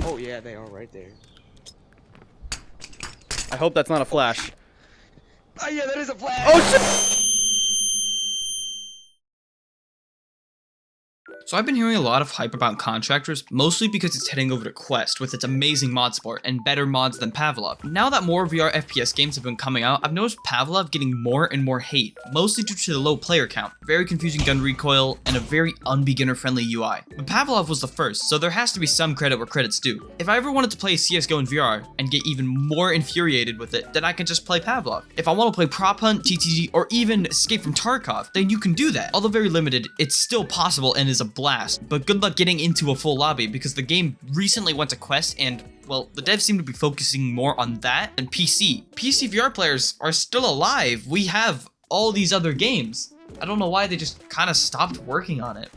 Oh yeah, they are right there. I hope that's not a flash. Oh yeah, that is a flash! Oh shit! So I've been hearing a lot of hype about Contractors, mostly because it's heading over to Quest with its amazing mod support and better mods than Pavlov. Now that more VR FPS games have been coming out, I've noticed Pavlov getting more and more hate, mostly due to the low player count, very confusing gun recoil, and a very unbeginner-friendly UI. But Pavlov was the first, so there has to be some credit where credit's due. If I ever wanted to play CSGO in VR and get even more infuriated with it, then I can just play Pavlov. If I want to play Prop Hunt, TTG, or even Escape from Tarkov, then you can do that. Although very limited, it's still possible and is a blast, but good luck getting into a full lobby because the game recently went to Quest and, well, the devs seem to be focusing more on that than PC. PC VR players are still alive. We have all these other games. I don't know why they just kind of stopped working on it.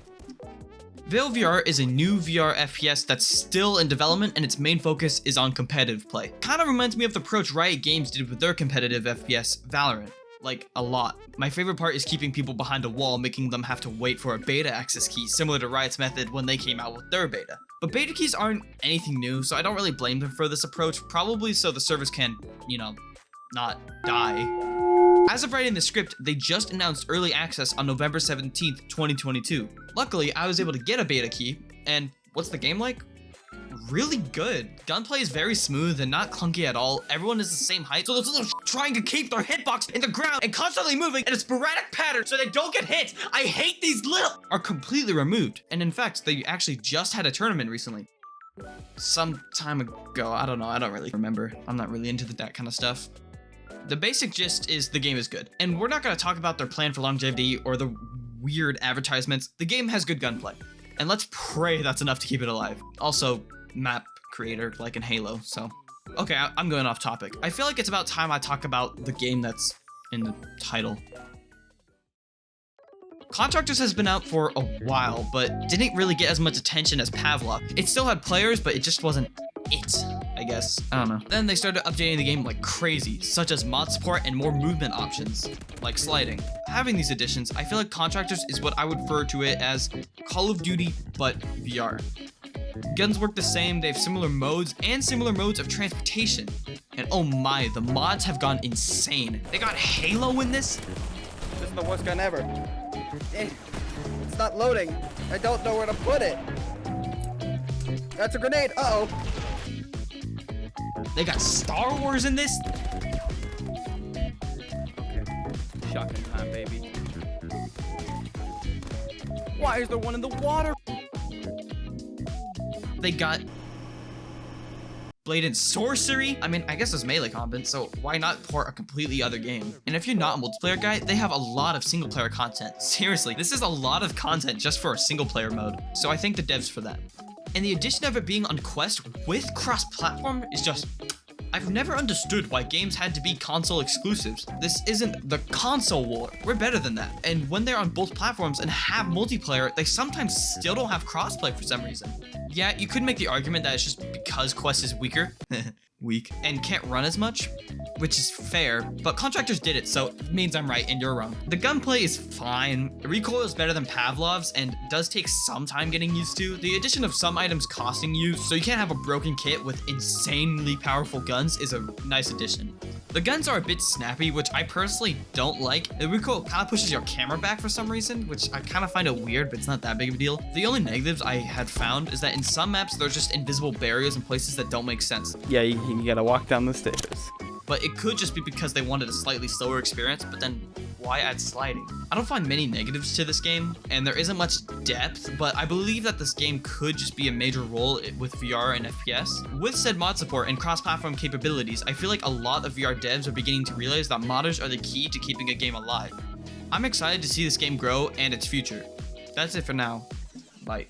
VAIL VR is a new VR FPS that's still in development and its main focus is on competitive play. Kind of reminds me of the approach Riot Games did with their competitive FPS, Valorant. Like, a lot. My favorite part is keeping people behind a wall, making them have to wait for a beta access key, similar to Riot's method when they came out with their beta. But beta keys aren't anything new, so I don't really blame them for this approach, probably so the servers can, you know, not die. As of writing the script, they just announced early access on November 17th, 2022. Luckily, I was able to get a beta key, and what's the game like? Really good. Gunplay is very smooth and not clunky at all. Everyone is the same height, so those little trying to keep their hitbox in the ground and constantly moving in a sporadic pattern so they don't get hit. I hate these little are completely removed. And in fact, they actually just had a tournament recently. Some time ago, I don't know, I don't really remember. I'm not really into that kind of stuff. The basic gist is the game is good, and we're not going to talk about their plan for longevity or the weird advertisements. The game has good gunplay, and let's pray that's enough to keep it alive. Also, map creator like in Halo, so. Okay, I'm going off topic. I feel like it's about time I talk about the game that's in the title. Contractors has been out for a while, but didn't really get as much attention as Pavlov. It still had players, but it just wasn't it, I guess. I don't know. Then they started updating the game like crazy, such as mod support and more movement options, like sliding. Having these additions, I feel like Contractors is what I would refer to it as Call of Duty, but VR. Guns work the same, they have similar modes and similar modes of transportation. And oh my, the mods have gone insane. They got Halo in this? This is the worst gun ever. It's not loading. I don't know where to put it. That's a grenade. Uh-oh. They got Star Wars in this? Okay. Shotgun time, baby. Why is there one in the water? They got blatant sorcery. I mean, I guess it's melee combat, so why not port a completely other game? And if you're not a multiplayer guy, they have a lot of single player content. Seriously, this is a lot of content just for a single player mode. So I thank the devs for that. And the addition of it being on Quest with cross-platform is just... I've never understood why games had to be console exclusives. This isn't the console war. We're better than that. And when they're on both platforms and have multiplayer, they sometimes still don't have crossplay for some reason. Yeah, you could make the argument that it's just because Quest is weaker. Weak. And can't run as much, which is fair, but Contractors did it, so it means I'm right and you're wrong. The gunplay is fine. The recoil is better than Pavlov's and does take some time getting used to. The addition of some items costing you, so you can't have a broken kit with insanely powerful guns, is a nice addition. The guns are a bit snappy, which I personally don't like. The recoil kind of pushes your camera back for some reason, which I kind of find it weird, but it's not that big of a deal. The only negatives I had found is that in some maps, there's just invisible barriers in places that don't make sense. Yeah, you gotta walk down the stairs. But it could just be because they wanted a slightly slower experience, but then why add sliding? I don't find many negatives to this game, and there isn't much depth, but I believe that this game could just be a major role with VR and FPS. With said mod support and cross-platform capabilities, I feel like a lot of VR devs are beginning to realize that modders are the key to keeping a game alive. I'm excited to see this game grow and its future. That's it for now. Bye.